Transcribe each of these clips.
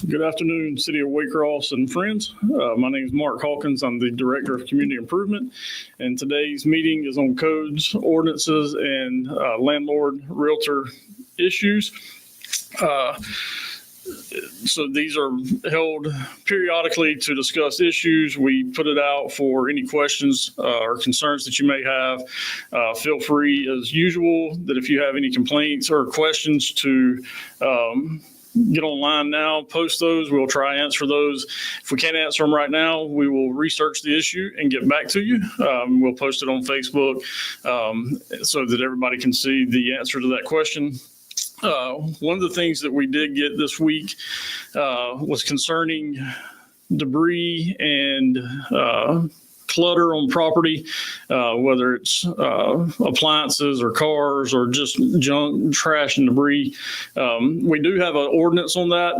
Good afternoon, City of Waycross and friends. My name is Mark Hawkins. I'm the Director of Community Improvement, and today's meeting is on codes, ordinances, and landlord realtor issues. So these are held periodically to discuss issues. We put it out for any questions or concerns that you may have. Feel free, as usual, that if you have any complaints or questions to get online now, post those. We'll try to answer those. If we can't answer them right now, we will research the issue and get back to you. We'll post it on Facebook so that everybody can see the answer to that question. One of the things that we did get this week was concerning debris and clutter on property, whether it's appliances or cars or just junk, trash, and debris. We do have an ordinance on that.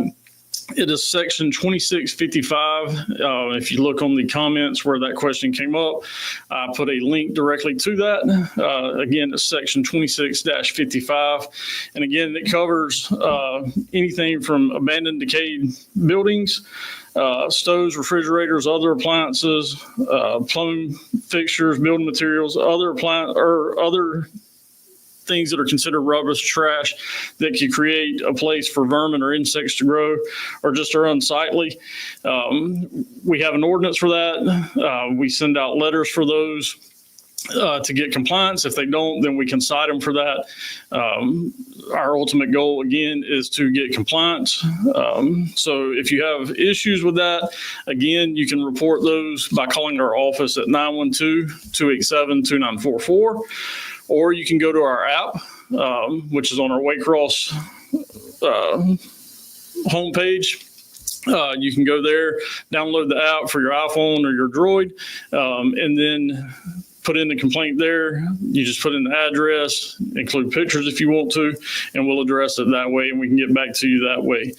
It is section 2655. If you look on the comments where that question came up, I put a link directly to that. Again, it's section 26-55. And again, it covers anything from abandoned, decayed buildings, stoves, refrigerators, other appliances, plumbing fixtures, building materials, other things that are considered rubbish, trash, that could create a place for vermin or insects to grow or just are unsightly. We have an ordinance for that. We send out letters for those to get compliance. If they don't, then we can cite them for that. Our ultimate goal, again, is to get compliance. So if you have issues with that, again, you can report those by calling our office at 912-287-2944. Or you can go to our app, which is on our Waycross homepage. You can go there, download the app for your iPhone or your Droid, and then put in the complaint there. You just put in the address, include pictures if you want to, and we'll address it that way, and we can get back to you that way.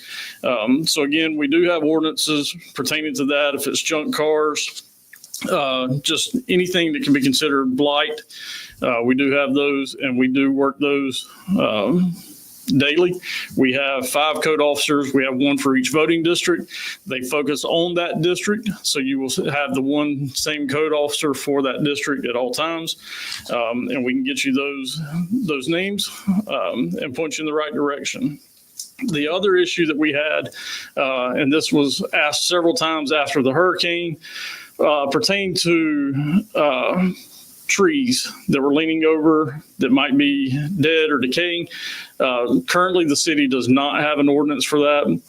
So again, we do have ordinances pertaining to that. If it's junk cars, just anything that can be considered blight, we do have those, and we do work those daily. We have 5 code officers. We have 1 for each voting district. They focus on that district, so you will have the one same code officer for that district at all times, and we can get you those names and point you in the right direction. The other issue that we had, and this was asked several times after the hurricane, pertained to trees that were leaning over that might be dead or decaying. Currently, the city does not have an ordinance for that.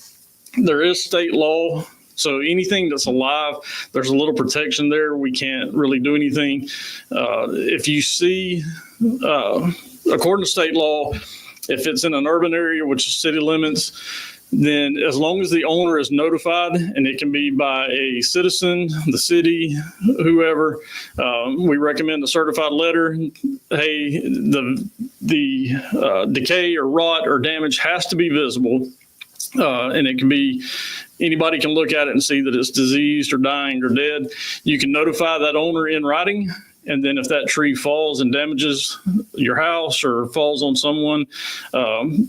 There is state law, so anything that's alive, there's a little protection there. We can't really do anything. If you see, according to state law, if it's in an urban area, which is city limits, then as long as the owner is notified, and it can be by a citizen, the city, whoever, we recommend a certified letter. Hey, the decay or rot or damage has to be visible, and it can be, anybody can look at it and see that it's diseased or dying or dead. You can notify that owner in writing. And then if that tree falls and damages your house or falls on someone,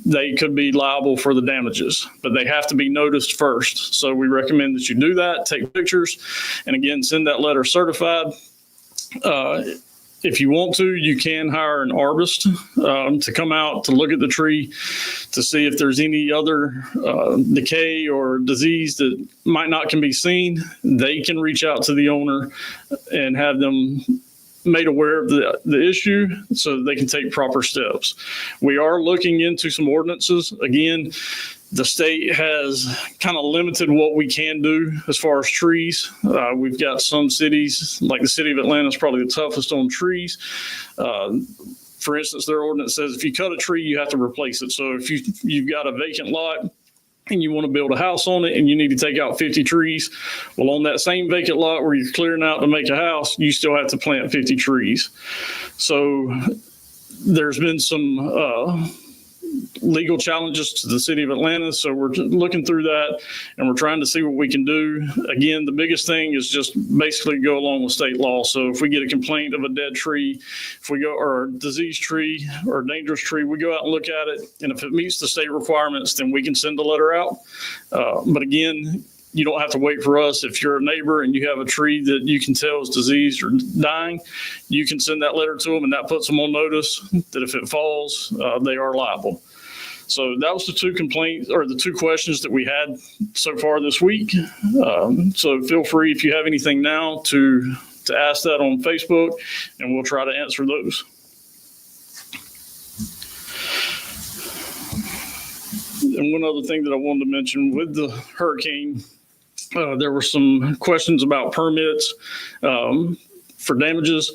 they could be liable for the damages, but they have to be noticed first. So we recommend that you do that, take pictures, and again, send that letter certified. If you want to, you can hire an arborist to come out to look at the tree to see if there's any other decay or disease that might not can be seen. They can reach out to the owner and have them made aware of the issue so that they can take proper steps. We are looking into some ordinances. Again, the state has kind of limited what we can do as far as trees. We've got some cities, like the city of Atlanta is probably the toughest on trees. For instance, their ordinance says if you cut a tree, you have to replace it. So if you've got a vacant lot and you want to build a house on it and you need to take out 50 trees, well, on that same vacant lot where you're clearing out to make a house, you still have to plant 50 trees. So there's been some legal challenges to the city of Atlanta. So we're looking through that and we're trying to see what we can do. Again, the biggest thing is just basically go along with state law. So if we get a complaint of a dead tree, if we go, or a diseased tree or a dangerous tree, we go out and look at it. And if it meets the state requirements, then we can send a letter out. But again, you don't have to wait for us. If you're a neighbor and you have a tree that you can tell is diseased or dying, you can send that letter to them, and that puts them on notice that if it falls, they are liable. So that was the two complaints, or the two questions that we had so far this week. So feel free, if you have anything now, to ask that on Facebook, and we'll try to answer those. And one other thing that I wanted to mention with the hurricane, there were some questions about permits for damages.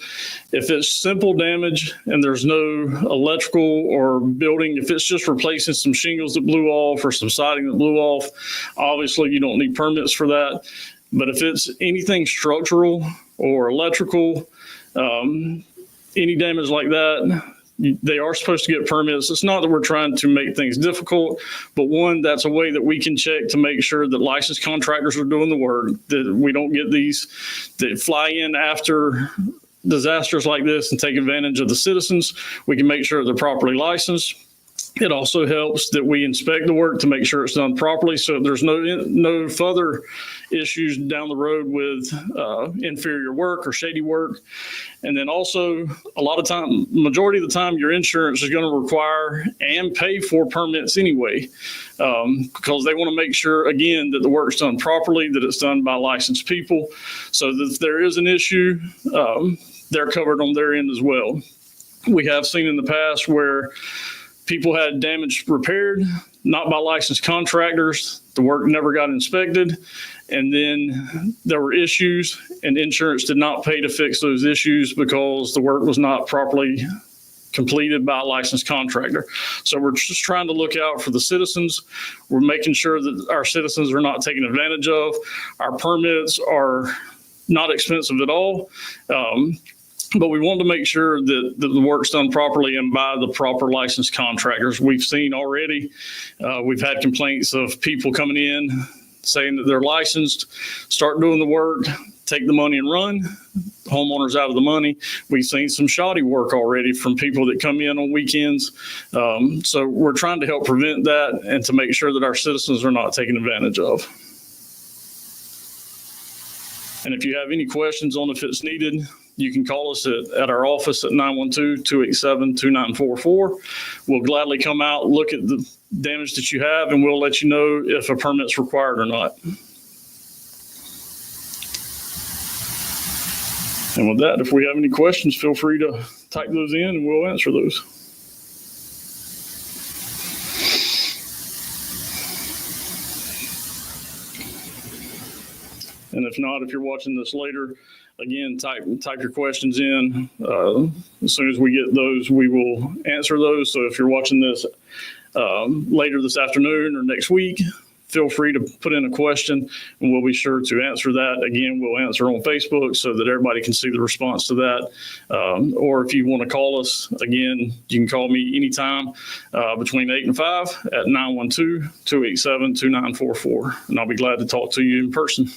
If it's simple damage and there's no electrical or building, if it's just replacing some shingles that blew off or some siding that blew off, obviously you don't need permits for that. But if it's anything structural or electrical, any damage like that, they are supposed to get permits. It's not that we're trying to make things difficult, but one, that's a way that we can check to make sure that licensed contractors are doing the work, that we don't get these that fly in after disasters like this and take advantage of the citizens. We can make sure they're properly licensed. It also helps that we inspect the work to make sure it's done properly, so there's no further issues down the road with inferior work or shady work. And then also, a lot of time, majority of the time, your insurance is going to require and pay for permits anyway, because they want to make sure, again, that the work's done properly, that it's done by licensed people, so that if there is an issue, they're covered on their end as well. We have seen in the past where people had damage repaired, not by licensed contractors. The work never got inspected. And then there were issues, and insurance did not pay to fix those issues because the work was not properly completed by a licensed contractor. So we're just trying to look out for the citizens. We're making sure that our citizens are not taken advantage of. Our permits are not expensive at all. But we want to make sure that the work's done properly and by the proper licensed contractors. We've seen already, we've had complaints of people coming in saying that they're licensed, start doing the work, take the money and run, homeowners out of the money. We've seen some shoddy work already from people that come in on weekends. So we're trying to help prevent that and to make sure that our citizens are not taken advantage of. And if you have any questions on if it's needed, you can call us at our office at 912-287-2944. We'll gladly come out, look at the damage that you have, and we'll let you know if a permit's required or not. And with that, if we have any questions, feel free to type those in and we'll answer those. And if not, if you're watching this later, again, type your questions in. As soon as we get those, we will answer those. So if you're watching this later this afternoon or next week, feel free to put in a question and we'll be sure to answer that. Again, we'll answer on Facebook so that everybody can see the response to that. Or if you want to call us, again, you can call me anytime between 8 and 5 at 912-287-2944. And I'll be glad to talk to you in person.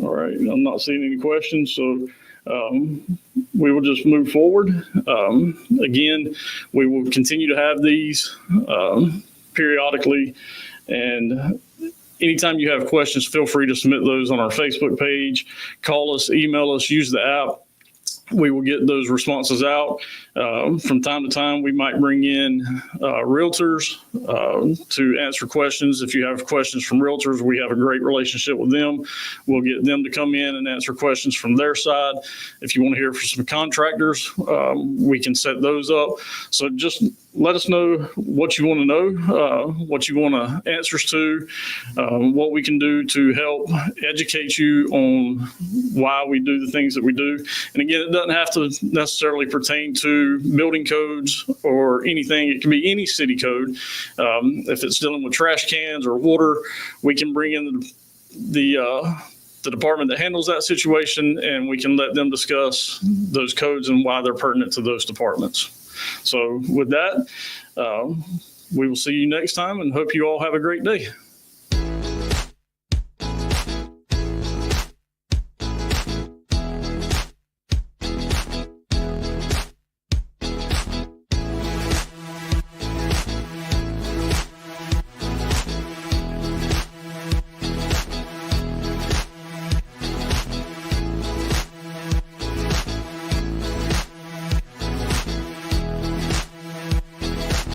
All right, I'm not seeing any questions, so we will just move forward. Again, we will continue to have these periodically, and anytime you have questions, feel free to submit those on our Facebook page, call us, email us, use the app. We will get those responses out. From time to time, we might bring in realtors to answer questions. If you have questions from realtors, we have a great relationship with them. We'll get them to come in and answer questions from their side. If you want to hear from some contractors, we can set those up. So just let us know what you want to know, what you want answers to, what we can do to help educate you on why we do the things that we do. And again, it doesn't have to necessarily pertain to building codes or anything. It can be any city code. If it's dealing with trash cans or water, we can bring in the the department that handles that situation, and we can let them discuss those codes and why they're pertinent to those departments. So with that, we will see you next time and hope you all have a great day.